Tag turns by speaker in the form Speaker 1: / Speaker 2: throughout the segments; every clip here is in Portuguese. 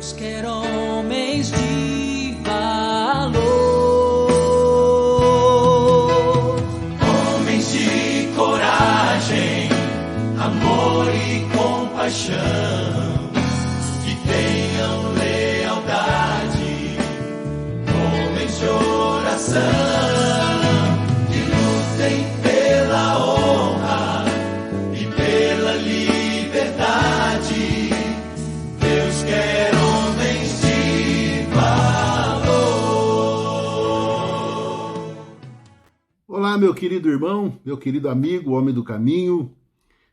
Speaker 1: Deus quer homens de valor, homens de coragem, amor e compaixão, que tenham lealdade, homens de oração, que lutem pela honra e pela liberdade. Deus quer homens de valor.
Speaker 2: Olá, meu querido irmão, meu querido amigo, homem do caminho.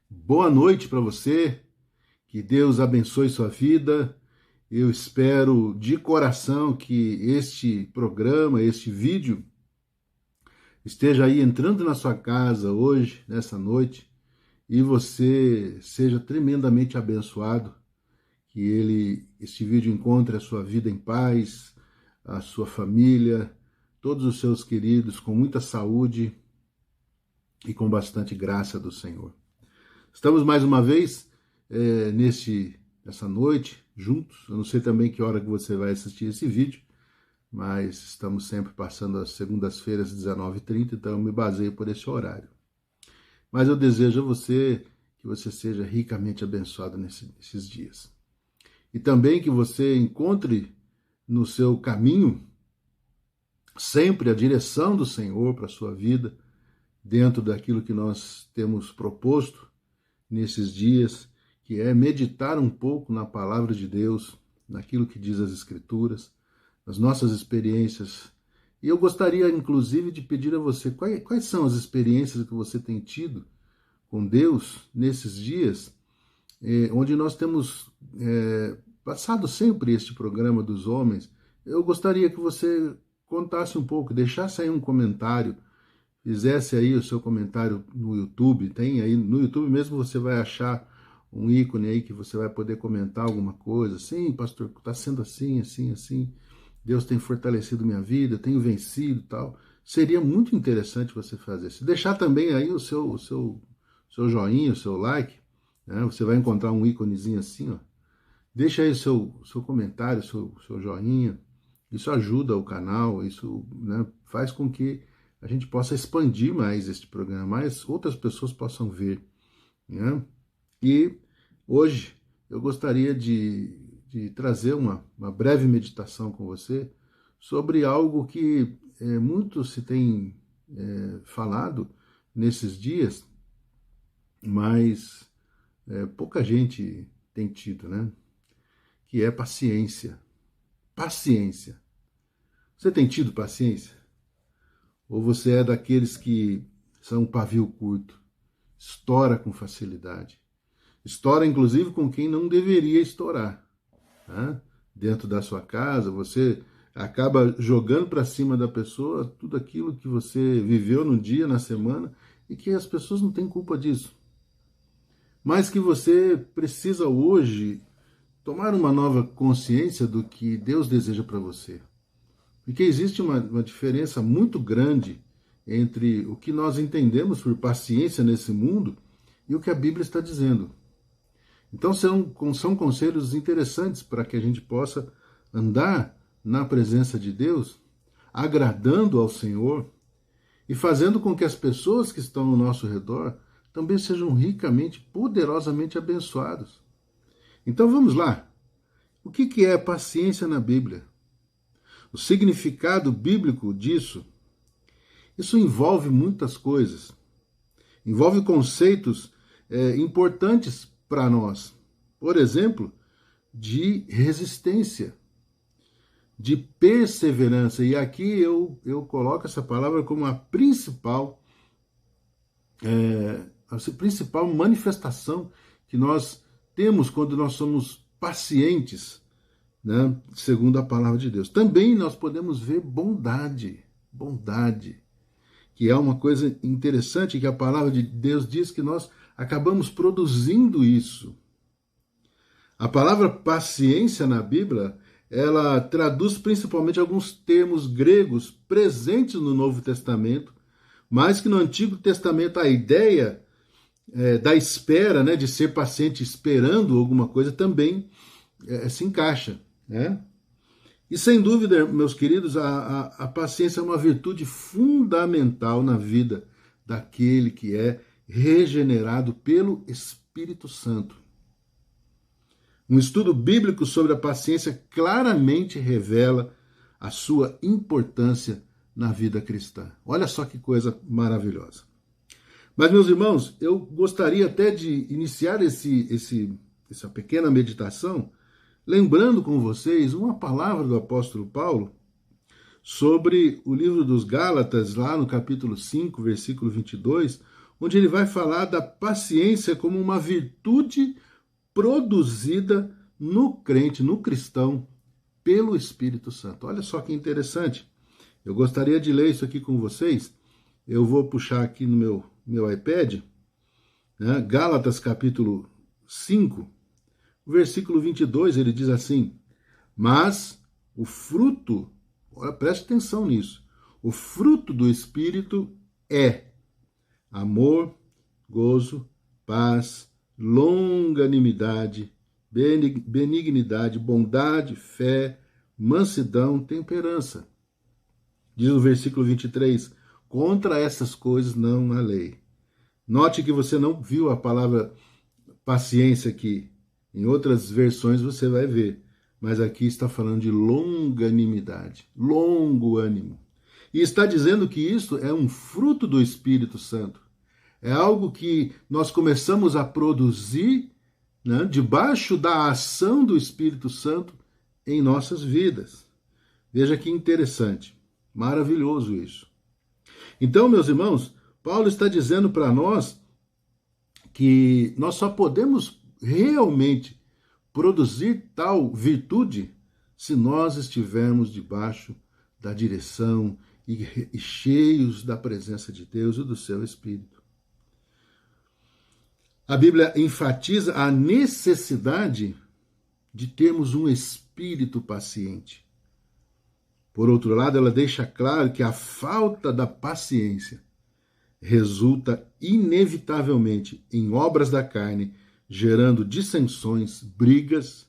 Speaker 2: Boa noite para você. Que Deus abençoe sua vida. Eu espero de coração que este programa, este vídeo, esteja aí entrando na sua casa hoje, nessa noite, e você seja tremendamente abençoado, que este vídeo encontre a sua vida em paz, a sua família, todos os seus queridos com muita saúde e com bastante graça do Senhor. Estamos mais uma vez nessa noite juntos. Eu não sei também que hora que você vai assistir esse vídeo, mas estamos sempre passando as segundas-feiras, 19h30, então eu me baseio por esse horário. Mas eu desejo a você que você seja ricamente abençoado nesses dias. E também que você encontre no seu caminho sempre a direção do Senhor para a sua vida, dentro daquilo que nós temos proposto nesses dias, que é meditar um pouco na palavra de Deus, naquilo que diz as Escrituras, nas nossas experiências. E eu gostaria, inclusive, de pedir a você, quais são as experiências que você tem tido com Deus nesses dias, onde nós temos passado sempre este programa dos homens. Eu gostaria que você contasse um pouco, deixasse aí um comentário, fizesse aí o seu comentário no YouTube. Tem aí no YouTube mesmo, você vai achar um ícone aí que você vai poder comentar alguma coisa. Sim, pastor, está sendo assim, assim, assim. Deus tem fortalecido minha vida, eu tenho vencido e tal. Seria muito interessante você fazer. Se deixar também aí o seu joinha, o seu like, né? Você vai encontrar um íconezinho assim, ó. Deixa aí o seu comentário, o seu joinha. Isso ajuda o canal, isso, né, faz com que a gente possa expandir mais este programa, mais outras pessoas possam ver, né? E hoje eu gostaria de trazer uma breve meditação com você sobre algo que muito se tem falado nesses dias, mas pouca gente tem tido, né? Que é paciência. Paciência. Você tem tido paciência? Ou você é daqueles que são pavio curto, estoura com facilidade? Estoura, inclusive, com quem não deveria estourar, né? Dentro da sua casa, você acaba jogando para cima da pessoa tudo aquilo que você viveu no dia, na semana, e que as pessoas não têm culpa disso. Mas que você precisa hoje tomar uma nova consciência do que Deus deseja para você. Porque existe uma diferença muito grande entre o que nós entendemos por paciência nesse mundo e o que a Bíblia está dizendo. Então são conselhos interessantes para que a gente possa andar na presença de Deus, agradando ao Senhor e fazendo com que as pessoas que estão ao nosso redor também sejam ricamente, poderosamente abençoados. Então vamos lá. O que é paciência na Bíblia? O significado bíblico disso, isso envolve muitas coisas. Envolve conceitos importantes para nós. Por exemplo, de resistência, de perseverança. E aqui eu coloco essa palavra como a principal manifestação que nós temos quando nós somos pacientes, né, segundo a palavra de Deus. Também nós podemos ver bondade, que é uma coisa interessante, que a palavra de Deus diz que nós acabamos produzindo isso. A palavra paciência na Bíblia, ela traduz principalmente alguns termos gregos presentes no Novo Testamento, mas que no Antigo Testamento a ideia da espera, né, de ser paciente esperando alguma coisa, também se encaixa. né? E sem dúvida, meus queridos, a paciência é uma virtude fundamental na vida daquele que é regenerado pelo Espírito Santo. Um estudo bíblico sobre a paciência claramente revela a sua importância na vida cristã. Olha só que coisa maravilhosa. Mas, meus irmãos, eu gostaria até de iniciar essa pequena meditação lembrando com vocês uma palavra do apóstolo Paulo sobre o livro dos Gálatas, lá no capítulo 5, versículo 22, onde ele vai falar da paciência como uma virtude produzida no crente, no cristão, pelo Espírito Santo. Olha só que interessante. Eu gostaria de ler isso aqui com vocês. Eu vou puxar aqui no meu iPad, né? Gálatas capítulo 5, versículo 22, ele diz assim: mas o fruto, olha, preste atenção nisso, o fruto do Espírito é amor, gozo, paz, longanimidade, benignidade, bondade, fé, mansidão, temperança. Diz o versículo 23, contra essas coisas não há lei. Note que você não viu a palavra paciência aqui. Em outras versões você vai ver, mas aqui está falando de longanimidade, longo ânimo. E está dizendo que isso é um fruto do Espírito Santo. É algo que nós começamos a produzir, né, debaixo da ação do Espírito Santo em nossas vidas. Veja que interessante, maravilhoso isso. Então, meus irmãos, Paulo está dizendo para nós que nós só podemos realmente produzir tal virtude se nós estivermos debaixo da direção e cheios da presença de Deus e do seu Espírito. A Bíblia enfatiza a necessidade de termos um espírito paciente. Por outro lado, ela deixa claro que a falta da paciência resulta inevitavelmente em obras da carne, gerando dissensões, brigas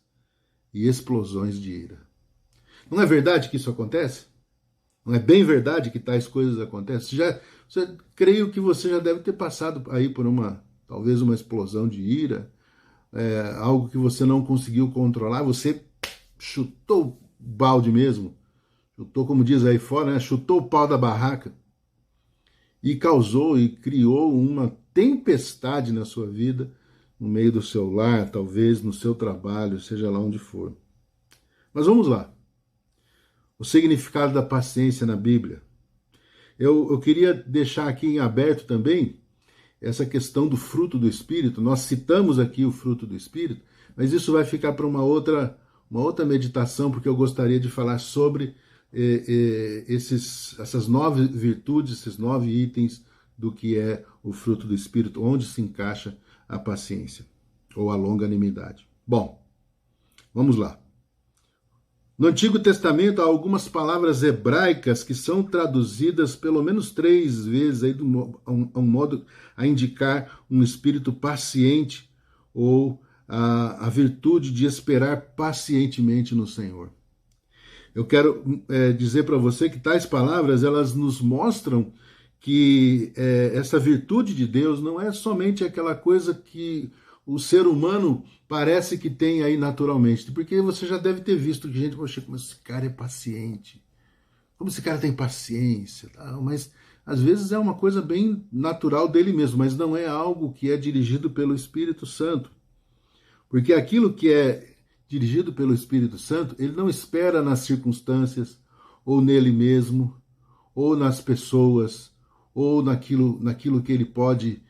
Speaker 2: e explosões de ira. Não é verdade que isso acontece? Não é bem verdade que tais coisas acontecem? Creio que você já deve ter passado aí por talvez uma explosão de ira, algo que você não conseguiu controlar, você chutou o balde mesmo, chutou, como diz aí fora, né? Chutou o pau da barraca e causou e criou uma tempestade na sua vida, no meio do seu lar, talvez no seu trabalho, seja lá onde for. Mas vamos lá. O significado da paciência na Bíblia. Eu queria deixar aqui em aberto também essa questão do fruto do Espírito. Nós citamos aqui o fruto do Espírito, mas isso vai ficar para uma outra meditação, porque eu gostaria de falar sobre essas 9 virtudes, esses 9 itens do que é o fruto do Espírito, onde se encaixa a paciência ou a longanimidade. Bom, vamos lá. No Antigo Testamento há algumas palavras hebraicas que são traduzidas pelo menos 3 vezes aí um modo a indicar um espírito paciente ou a virtude de esperar pacientemente no Senhor. Eu quero dizer para você que tais palavras elas nos mostram que essa virtude de Deus não é somente aquela coisa que o ser humano parece que tem aí naturalmente, porque você já deve ter visto que gente, poxa, como esse cara é paciente, como esse cara tem paciência, mas às vezes é uma coisa bem natural dele mesmo, mas não é algo que é dirigido pelo Espírito Santo, porque aquilo que é dirigido pelo Espírito Santo, ele não espera nas circunstâncias, ou nele mesmo, ou nas pessoas, ou naquilo que ele pode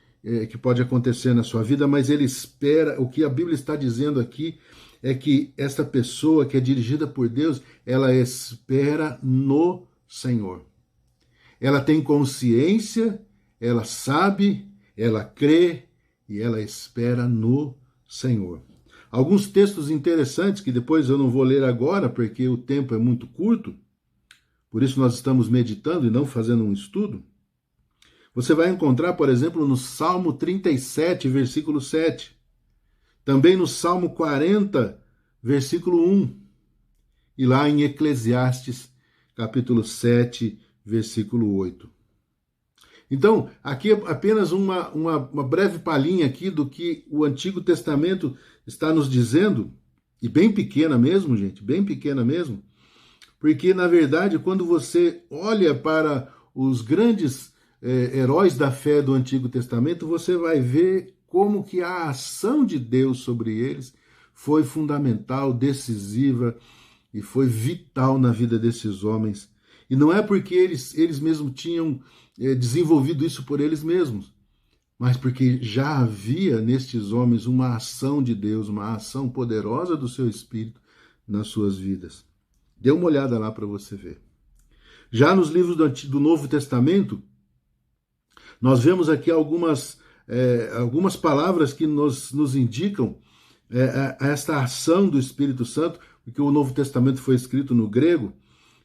Speaker 2: acontecer na sua vida, mas ele espera. O que a Bíblia está dizendo aqui é que essa pessoa que é dirigida por Deus, ela espera no Senhor. Ela tem consciência, ela sabe, ela crê e ela espera no Senhor. Alguns textos interessantes que depois eu não vou ler agora, porque o tempo é muito curto, por isso nós estamos meditando e não fazendo um estudo. Você vai encontrar, por exemplo, no Salmo 37, versículo 7. Também no Salmo 40, versículo 1. e lá em Eclesiastes, capítulo 7, versículo 8. Então, aqui é apenas uma breve palhinha aqui do que o Antigo Testamento está nos dizendo, e bem pequena mesmo, gente, bem pequena mesmo, porque, na verdade, quando você olha para os grandes heróis da fé do Antigo Testamento, você vai ver como que a ação de Deus sobre eles foi fundamental, decisiva e foi vital na vida desses homens. E não é porque eles mesmos tinham desenvolvido isso por eles mesmos, mas porque já havia nestes homens uma ação de Deus, uma ação poderosa do seu Espírito nas suas vidas. Dê uma olhada lá para você ver. Já nos livros do Novo Testamento, nós vemos aqui algumas palavras que nos indicam esta ação do Espírito Santo, porque o Novo Testamento foi escrito no grego,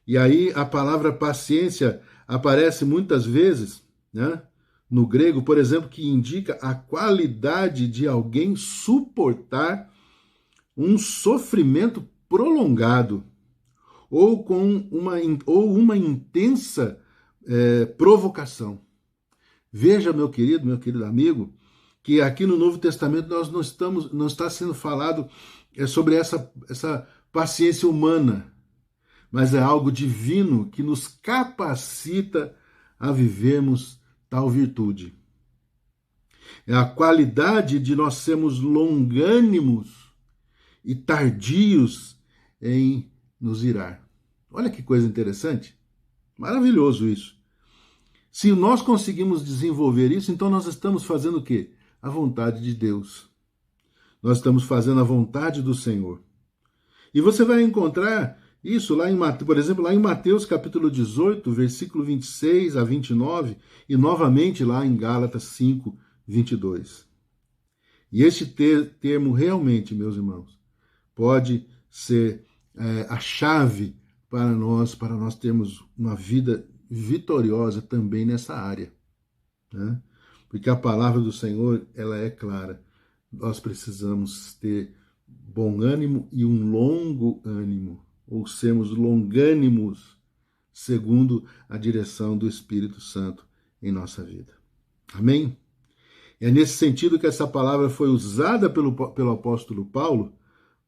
Speaker 2: e aí a palavra paciência aparece muitas vezes, né, no grego, por exemplo, que indica a qualidade de alguém suportar um sofrimento prolongado, ou uma intensa provocação. Veja, meu querido amigo, que aqui no Novo Testamento nós não está sendo falado sobre essa paciência humana, mas é algo divino que nos capacita a vivermos tal virtude. É a qualidade de nós sermos longânimos e tardios em nos irar. Olha que coisa interessante. Maravilhoso isso. Se nós conseguimos desenvolver isso, então nós estamos fazendo o quê? A vontade de Deus. Nós estamos fazendo a vontade do Senhor. E você vai encontrar isso lá por exemplo, lá em Mateus capítulo 18, versículo 26 a 29, e novamente lá em Gálatas 5, 22. E este termo realmente, meus irmãos, pode ser a chave para nós termos uma vida vitoriosa também nessa área, né? Porque a palavra do Senhor, ela é clara. Nós precisamos ter bom ânimo e um longo ânimo, ou sermos longânimos segundo a direção do Espírito Santo em nossa vida. Amém? É nesse sentido que essa palavra foi usada pelo apóstolo Paulo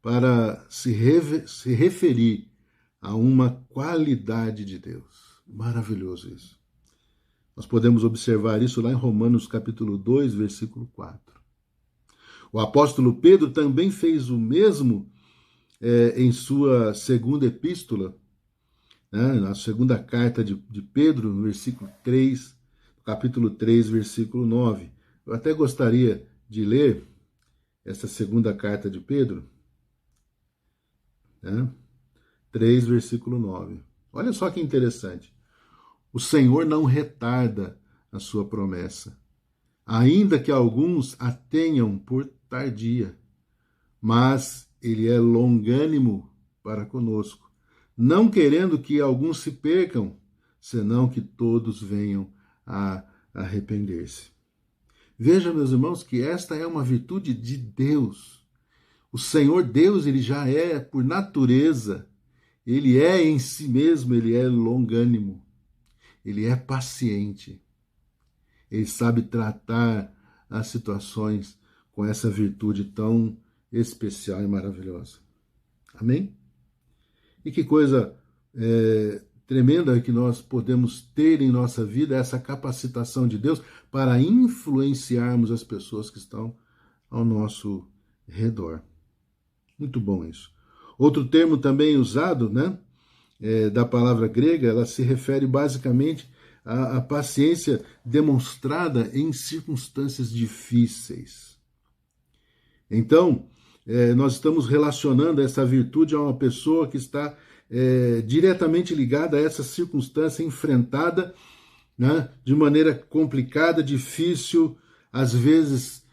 Speaker 2: para se referir a uma qualidade de Deus. Maravilhoso isso. Nós podemos observar isso lá em Romanos capítulo 2, versículo 4. O apóstolo Pedro também fez o mesmo em sua segunda epístola, né, na segunda carta de Pedro, no versículo 3, capítulo 3, versículo 9. Eu até gostaria de ler essa segunda carta de Pedro, né, 3, versículo 9. Olha só que interessante. O Senhor não retarda a sua promessa, ainda que alguns a tenham por tardia, mas ele é longânimo para conosco, não querendo que alguns se percam, senão que todos venham a arrepender-se. Veja, meus irmãos, que esta é uma virtude de Deus. O Senhor Deus, ele já é, por natureza, ele é em si mesmo, ele é longânimo, ele é paciente, ele sabe tratar as situações com essa virtude tão especial e maravilhosa. Amém? E que coisa tremenda que nós podemos ter em nossa vida, essa capacitação de Deus para influenciarmos as pessoas que estão ao nosso redor. Muito bom isso. Outro termo também usado, né, da palavra grega, ela se refere basicamente à paciência demonstrada em circunstâncias difíceis. Então, nós estamos relacionando essa virtude a uma pessoa que está diretamente ligada a essa circunstância enfrentada, né, de maneira complicada, difícil, às vezes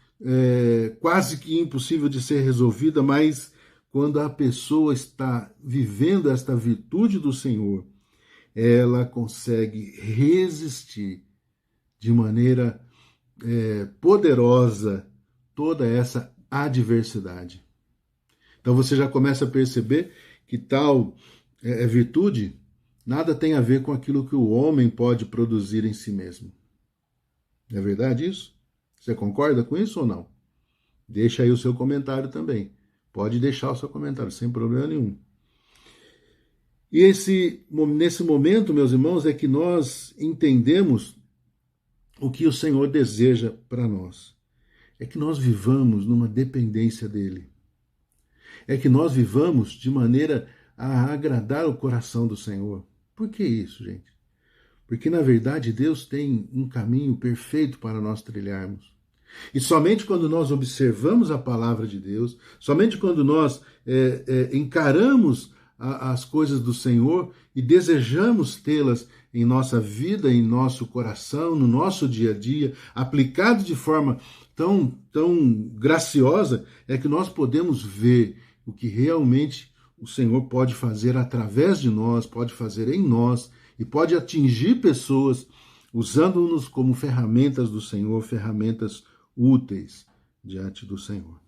Speaker 2: quase que impossível de ser resolvida, mas quando a pessoa está vivendo esta virtude do Senhor, ela consegue resistir de maneira poderosa toda essa adversidade. Então você já começa a perceber que tal é virtude, nada tem a ver com aquilo que o homem pode produzir em si mesmo. É verdade isso? Você concorda com isso ou não? Deixa aí o seu comentário também. Pode deixar o seu comentário, sem problema nenhum. E nesse momento, meus irmãos, é que nós entendemos o que o Senhor deseja para nós. É que nós vivamos numa dependência dele. É que nós vivamos de maneira a agradar o coração do Senhor. Por que isso, gente? Porque, na verdade, Deus tem um caminho perfeito para nós trilharmos. E somente quando nós observamos a palavra de Deus, somente quando nós encaramos as coisas do Senhor e desejamos tê-las em nossa vida, em nosso coração, no nosso dia a dia, aplicado de forma tão graciosa, é que nós podemos ver o que realmente o Senhor pode fazer através de nós, pode fazer em nós e pode atingir pessoas usando-nos como ferramentas do Senhor, ferramentas úteis diante do Senhor.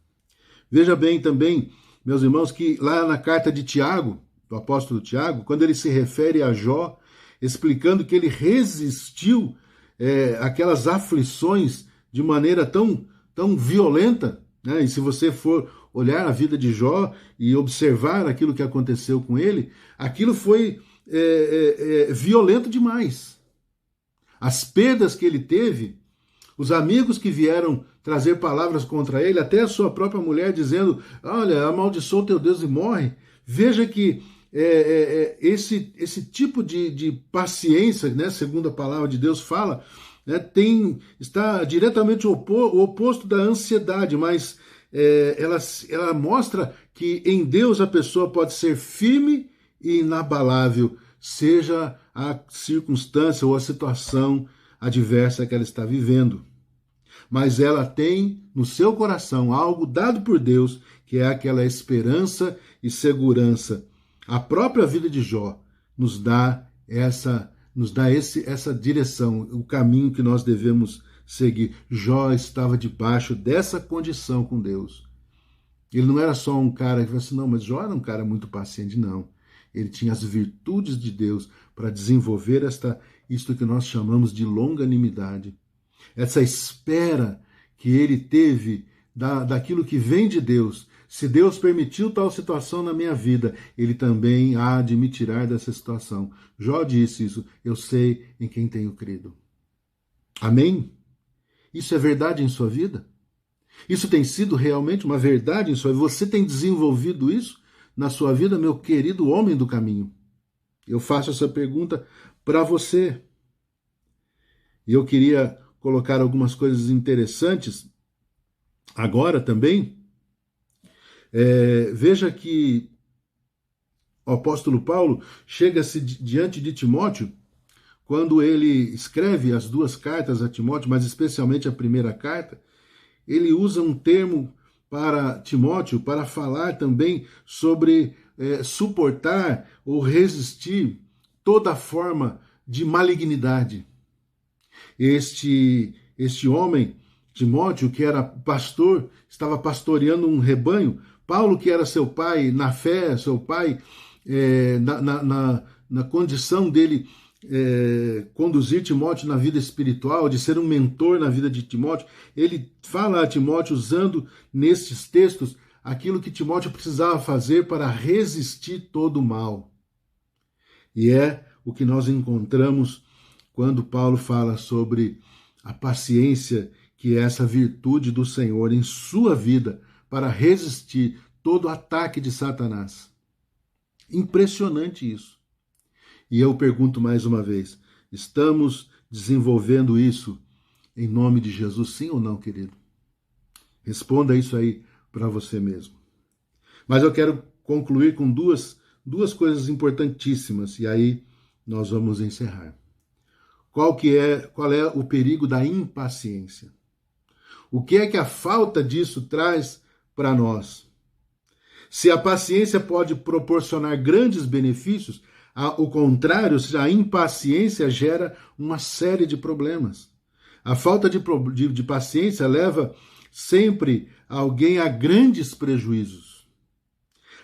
Speaker 2: Veja bem também, meus irmãos, que lá na carta de Tiago, do apóstolo Tiago, quando ele se refere a Jó, explicando que ele resistiu àquelas aflições de maneira tão violenta, né? E se você for olhar a vida de Jó e observar aquilo que aconteceu com ele, aquilo foi violento demais. As perdas que ele teve, os amigos que vieram trazer palavras contra ele, até a sua própria mulher dizendo, olha, amaldiçoa o teu Deus e morre. Veja que esse tipo de paciência, né, segundo a palavra de Deus fala, né, está diretamente o oposto da ansiedade, mas ela mostra que em Deus a pessoa pode ser firme e inabalável, seja a circunstância ou a situação adversa que ela está vivendo. Mas ela tem no seu coração algo dado por Deus, que é aquela esperança e segurança. A própria vida de Jó nos dá essa direção, o caminho que nós devemos seguir. Jó estava debaixo dessa condição com Deus. Ele não era só um cara que falou assim, não, mas Jó era um cara muito paciente, não. Ele tinha as virtudes de Deus para desenvolver isto que nós chamamos de longanimidade. Essa espera que ele teve daquilo que vem de Deus. Se Deus permitiu tal situação na minha vida, ele também há de me tirar dessa situação. Jó disse isso, eu sei em quem tenho crido. Amém? Isso é verdade em sua vida? Isso tem sido realmente uma verdade em sua vida? Você tem desenvolvido isso na sua vida, meu querido homem do caminho? Eu faço essa pergunta para você. E eu queria colocar algumas coisas interessantes agora também. Veja que o apóstolo Paulo chega-se diante de Timóteo, quando ele escreve as duas cartas a Timóteo, mas especialmente a primeira carta, ele usa um termo para Timóteo para falar também sobre suportar ou resistir toda forma de malignidade. Este homem, Timóteo, que era pastor, estava pastoreando um rebanho. Paulo, que era seu pai na fé, seu pai na condição dele conduzir Timóteo na vida espiritual, de ser um mentor na vida de Timóteo, ele fala a Timóteo, usando nesses textos, aquilo que Timóteo precisava fazer para resistir todo o mal. E é o que nós encontramos quando Paulo fala sobre a paciência, que é essa virtude do Senhor em sua vida para resistir todo ataque de Satanás. Impressionante isso. E eu pergunto mais uma vez, estamos desenvolvendo isso em nome de Jesus, sim ou não, querido? Responda isso aí para você mesmo. Mas eu quero concluir com duas coisas importantíssimas, e aí nós vamos encerrar. Qual é o perigo da impaciência? O que é que a falta disso traz para nós? Se a paciência pode proporcionar grandes benefícios, ao contrário, a impaciência gera uma série de problemas. A falta de paciência leva sempre alguém a grandes prejuízos.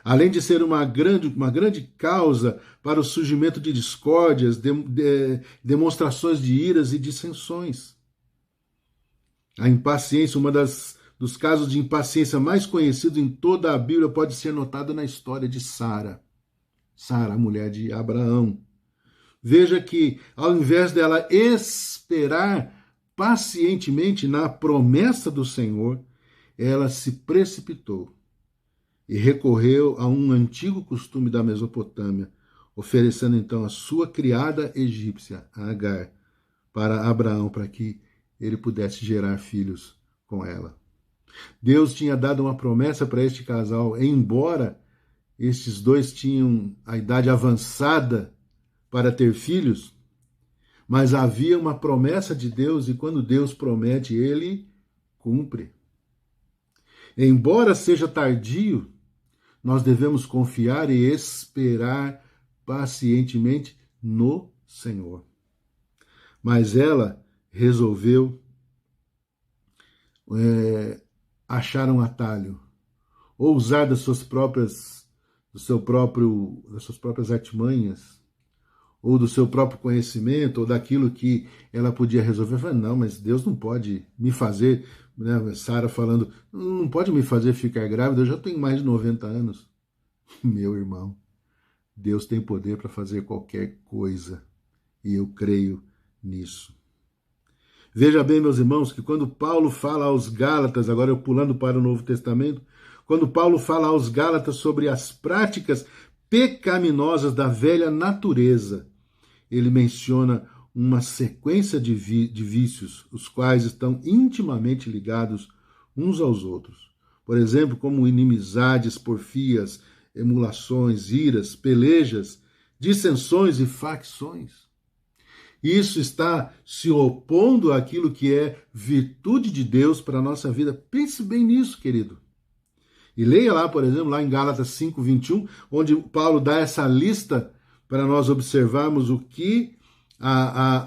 Speaker 2: Além de ser uma grande causa para o surgimento de discórdias, demonstrações de iras e dissensões. A impaciência, dos casos de impaciência mais conhecidos em toda a Bíblia, pode ser notado na história de Sara. Sara, a mulher de Abraão. Veja que, ao invés dela esperar pacientemente na promessa do Senhor, ela se precipitou e recorreu a um antigo costume da Mesopotâmia, oferecendo então a sua criada egípcia, Agar, para Abraão, para que ele pudesse gerar filhos com ela. Deus tinha dado uma promessa para este casal, embora estes dois tinham a idade avançada para ter filhos, mas havia uma promessa de Deus e quando Deus promete, ele cumpre. Embora seja tardio, nós devemos confiar e esperar pacientemente no Senhor. Mas ela resolveu achar um atalho, ou usar das suas próprias artimanhas, ou do seu próprio conhecimento, ou daquilo que ela podia resolver. Falei, não, mas Deus não pode me fazer, né? Sara falando, não pode me fazer ficar grávida, eu já tenho mais de 90 anos. Meu irmão, Deus tem poder para fazer qualquer coisa, e eu creio nisso. Veja bem, meus irmãos, que quando Paulo fala aos Gálatas, agora eu pulando para o Novo Testamento, quando Paulo fala aos Gálatas sobre as práticas pecaminosas da velha natureza, ele menciona uma sequência de vícios, os quais estão intimamente ligados uns aos outros. Por exemplo, como inimizades, porfias, emulações, iras, pelejas, dissensões e facções. Isso está se opondo àquilo que é virtude de Deus para a nossa vida. Pense bem nisso, querido. E leia lá, por exemplo, lá em Gálatas 5:21, onde Paulo dá essa lista para nós observarmos o que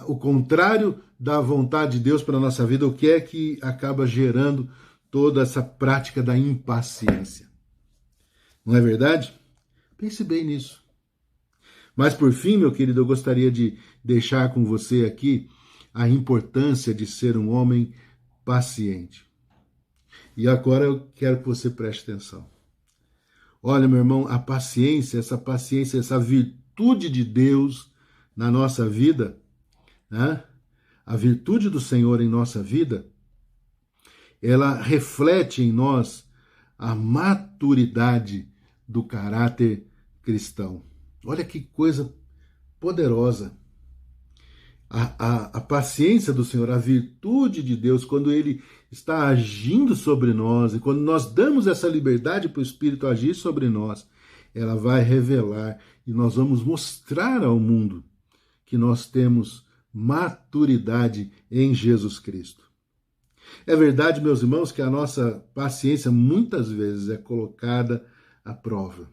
Speaker 2: o contrário da vontade de Deus para a nossa vida, o que é que acaba gerando toda essa prática da impaciência. Não é verdade? Pense bem nisso. Mas, por fim, meu querido, eu gostaria de deixar com você aqui a importância de ser um homem paciente. E agora eu quero que você preste atenção. Olha, meu irmão, a paciência, essa virtude de Deus na nossa vida, né? A virtude do Senhor em nossa vida, ela reflete em nós a maturidade do caráter cristão. Olha que coisa poderosa. A paciência do Senhor, a virtude de Deus, quando Ele está agindo sobre nós, e quando nós damos essa liberdade para o Espírito agir sobre nós, ela vai revelar e nós vamos mostrar ao mundo que nós temos maturidade em Jesus Cristo. É verdade, meus irmãos, que a nossa paciência muitas vezes é colocada à prova.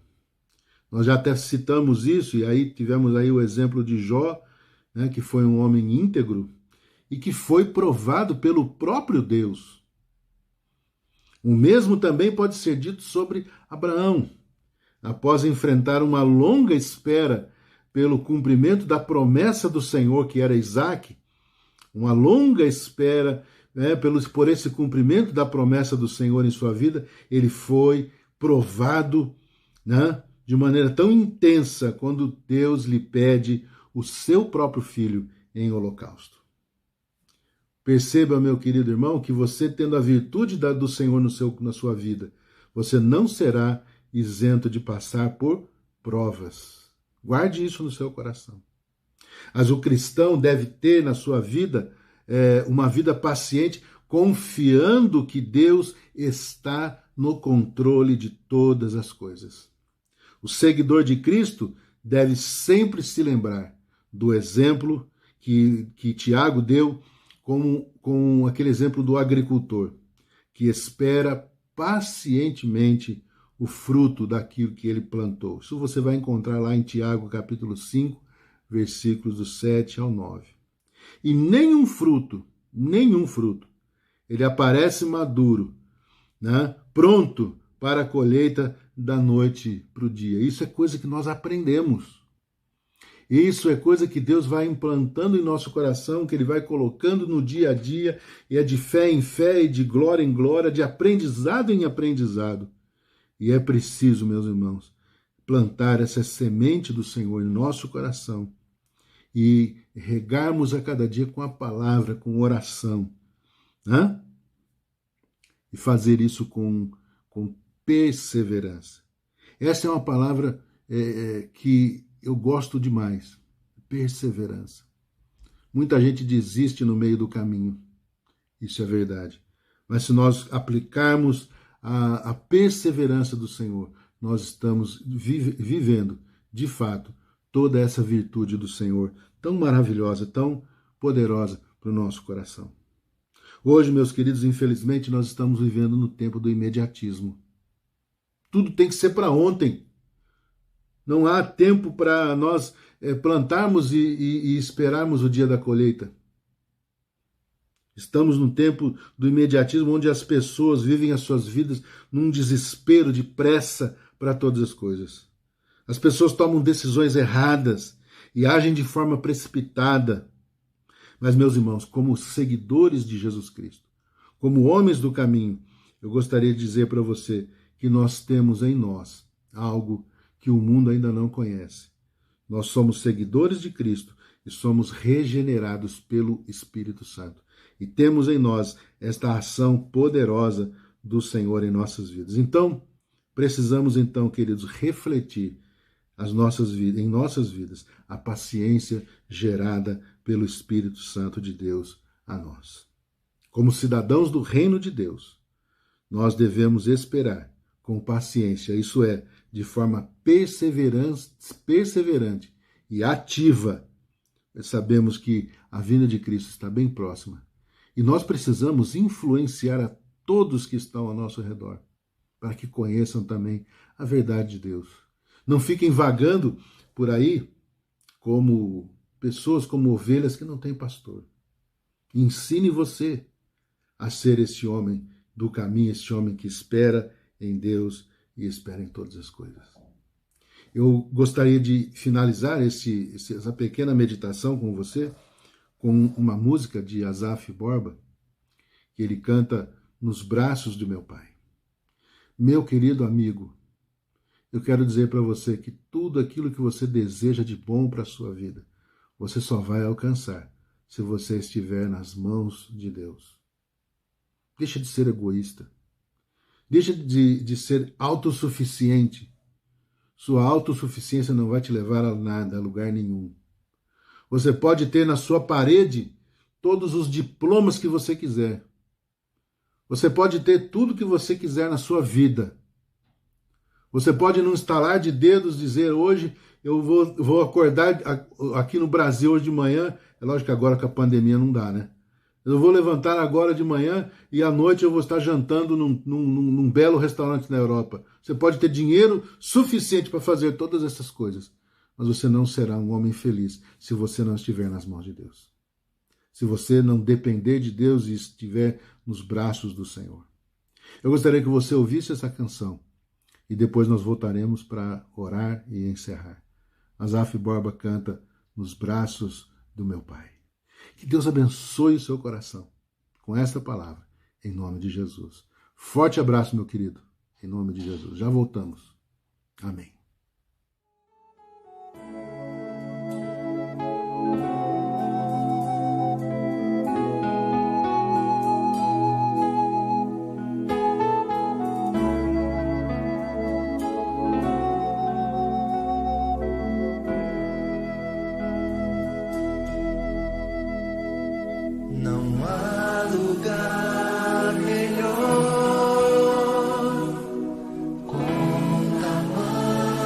Speaker 2: Nós já até citamos isso, e aí tivemos aí o exemplo de Jó, né, que foi um homem íntegro e que foi provado pelo próprio Deus. O mesmo também pode ser dito sobre Abraão. Após enfrentar uma longa espera pelo cumprimento da promessa do Senhor, que era Isaque, uma longa espera, né, por esse cumprimento da promessa do Senhor em sua vida, ele foi provado, né, de maneira tão intensa quando Deus lhe pede o seu próprio filho em holocausto. Perceba, meu querido irmão, que você tendo a virtude do Senhor na sua vida, você não será isento de passar por provas. Guarde isso no seu coração. Mas o cristão deve ter na sua vida uma vida paciente, confiando que Deus está no controle de todas as coisas. O seguidor de Cristo deve sempre se lembrar do exemplo que Tiago deu com aquele exemplo do agricultor, que espera pacientemente o fruto daquilo que ele plantou. Isso você vai encontrar lá em Tiago, capítulo 5, versículos do 7 ao 9. E nenhum fruto, ele aparece maduro, né, pronto para a colheita da noite para o dia. Isso é coisa que nós aprendemos. Isso é coisa que Deus vai implantando em nosso coração, que Ele vai colocando no dia a dia, e é de fé em fé, e de glória em glória, de aprendizado em aprendizado. E é preciso, meus irmãos, plantar essa semente do Senhor em nosso coração e regarmos a cada dia com a palavra, com oração, né? E fazer isso com perseverança. Essa é uma palavra que eu gosto demais, perseverança. Muita gente desiste no meio do caminho, isso é verdade. Mas se nós aplicarmos a perseverança do Senhor, nós estamos vivendo, de fato, toda essa virtude do Senhor, tão maravilhosa, tão poderosa para o nosso coração. Hoje, meus queridos, infelizmente, nós estamos vivendo no tempo do imediatismo. Tudo tem que ser para ontem. Não há tempo para nós plantarmos e esperarmos o dia da colheita. Estamos no tempo do imediatismo, onde as pessoas vivem as suas vidas num desespero de pressa para todas as coisas. As pessoas tomam decisões erradas e agem de forma precipitada. Mas, meus irmãos, como seguidores de Jesus Cristo, como homens do caminho, eu gostaria de dizer para você que nós temos em nós algo que o mundo ainda não conhece. Nós somos seguidores de Cristo e somos regenerados pelo Espírito Santo. E temos em nós esta ação poderosa do Senhor em nossas vidas. Então, precisamos, queridos, refletir em nossas vidas, a paciência gerada pelo Espírito Santo de Deus a nós. Como cidadãos do reino de Deus, nós devemos esperar com paciência, isso é, de forma perseverante e ativa. Sabemos que a vinda de Cristo está bem próxima. E nós precisamos influenciar a todos que estão ao nosso redor, para que conheçam também a verdade de Deus. Não fiquem vagando por aí como pessoas, como ovelhas que não têm pastor. Ensine você a ser esse homem do caminho, esse homem que espera em Deus e espera em todas as coisas. Eu gostaria de finalizar essa pequena meditação com você com uma música de Asaf Borba, que ele canta Nos Braços do Meu Pai. Meu querido amigo, eu quero dizer para você que tudo aquilo que você deseja de bom para a sua vida, você só vai alcançar se você estiver nas mãos de Deus. Deixa de ser egoísta. Deixa de ser autossuficiente. Sua autossuficiência não vai te levar a nada, a lugar nenhum. Você pode ter na sua parede todos os diplomas que você quiser. Você pode ter tudo que você quiser na sua vida. Você pode, num estalar de dedos, dizer hoje eu vou acordar aqui no Brasil hoje de manhã. É lógico que agora com a pandemia não dá, né? Eu vou levantar agora de manhã e à noite eu vou estar jantando num belo restaurante na Europa. Você pode ter dinheiro suficiente para fazer todas essas coisas, mas você não será um homem feliz se você não estiver nas mãos de Deus. Se você não depender de Deus e estiver nos braços do Senhor. Eu gostaria que você ouvisse essa canção e depois nós voltaremos para orar e encerrar. Asaf Borba canta Nos Braços do Meu Pai. Que Deus abençoe o seu coração com esta palavra, em nome de Jesus. Forte abraço, meu querido, em nome de Jesus. Já voltamos. Amém.
Speaker 1: Lugar melhor, com tamanho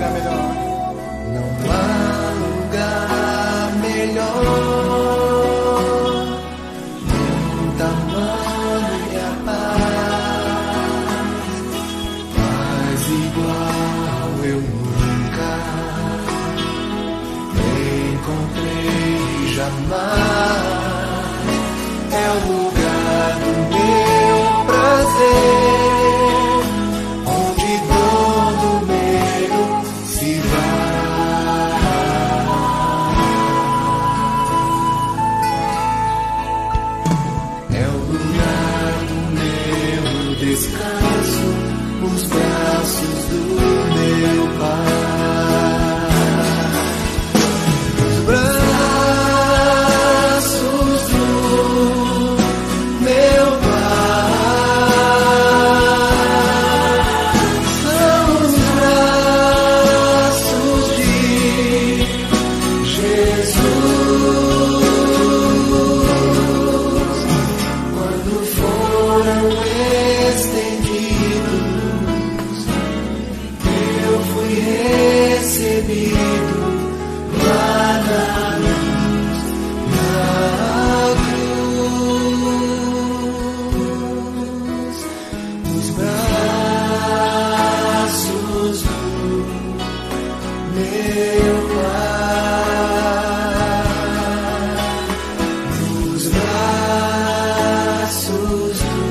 Speaker 3: lugar melhor.
Speaker 1: Não há lugar melhor. Tamanha paz, mas igual eu nunca encontrei jamais. É o lugar do meu prazer, onde todo medo se vai. É o lugar do meu descanso, os braços do meu Pai. Os braços do meu Pai são os braços de Jesus. Quando foram estendidos, eu fui recebido lá na luz, na cruz. Os braços do meu Pai, os braços do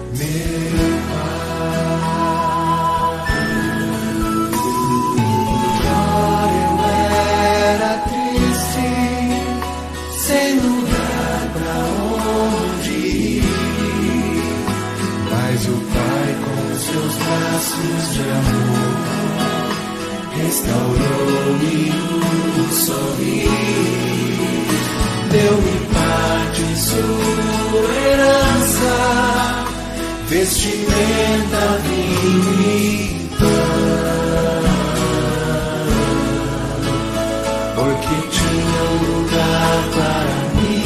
Speaker 1: meu Pai. Eu era triste, sem lugar pra onde ir, mas o Pai com seus braços de amor restaurou-me um sorrir, deu-me parte sua herança, vestimenta, vinho e pão, porque tinha um lugar para mim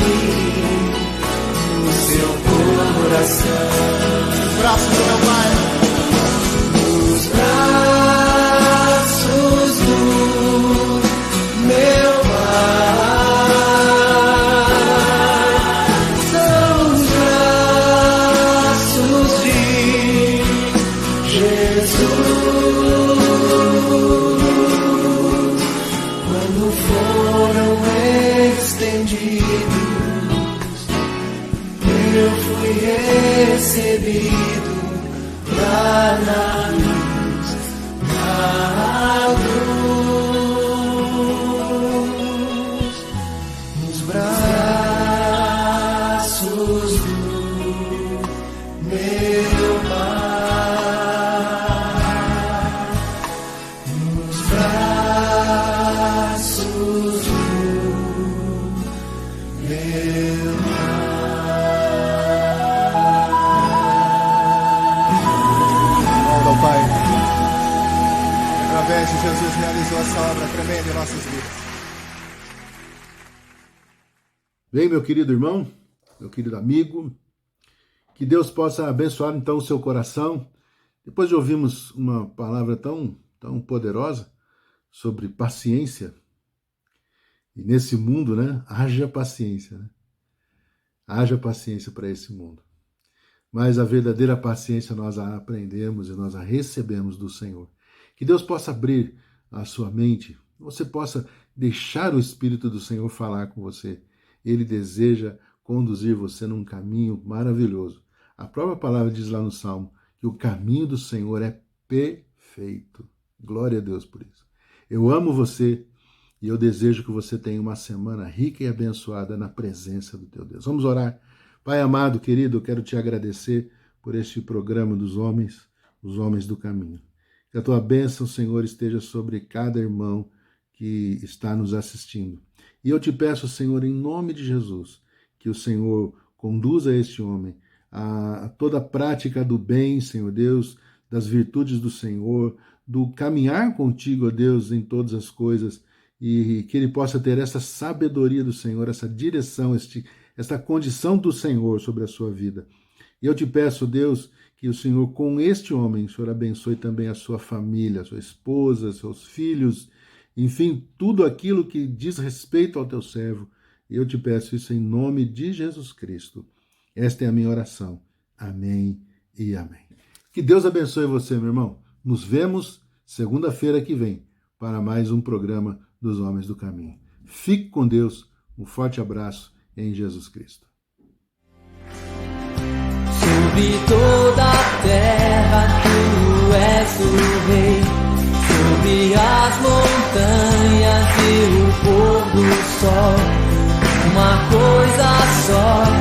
Speaker 1: no seu coração.
Speaker 3: Os braços do meu Pai.
Speaker 1: Os braços do meu Pai são os braços de Jesus. Quando foram estendidos, eu fui recebido lá na luz, na luz, nos braços do meu Pai, nos braços do meu
Speaker 3: Ó Pai, através de Jesus realizou essa obra tremenda em nossas vidas.
Speaker 2: Bem, meu querido irmão, meu querido amigo, que Deus possa abençoar então o seu coração. Depois de ouvirmos uma palavra tão poderosa sobre paciência, e nesse mundo, né, haja paciência, né? Haja paciência para esse mundo. Mas a verdadeira paciência nós a aprendemos e nós a recebemos do Senhor. Que Deus possa abrir a sua mente, você possa deixar o Espírito do Senhor falar com você. Ele deseja conduzir você num caminho maravilhoso. A própria palavra diz lá no Salmo que o caminho do Senhor é perfeito. Glória a Deus por isso. Eu amo você e eu desejo que você tenha uma semana rica e abençoada na presença do teu Deus. Vamos orar. Pai amado, querido, eu quero te agradecer por este programa dos homens, os homens do caminho. Que a tua bênção, Senhor, esteja sobre cada irmão que está nos assistindo. E eu te peço, Senhor, em nome de Jesus, que o Senhor conduza este homem a toda a prática do bem, Senhor Deus, das virtudes do Senhor, do caminhar contigo, ó Deus, em todas as coisas, e que ele possa ter essa sabedoria do Senhor, essa direção, essa condição do Senhor sobre a sua vida. E eu te peço, Deus, que o Senhor, com este homem, o Senhor abençoe também a sua família, a sua esposa, seus filhos, enfim, tudo aquilo que diz respeito ao teu servo. Eu te peço isso em nome de Jesus Cristo. Esta é a minha oração. Amém e amém. Que Deus abençoe você, meu irmão. Nos vemos segunda-feira que vem para mais um programa dos Homens do Caminho. Fique com Deus. Um forte abraço em Jesus Cristo.
Speaker 1: Sobre toda a terra tu és o rei, sobre as montanhas e o pôr do sol, uma coisa só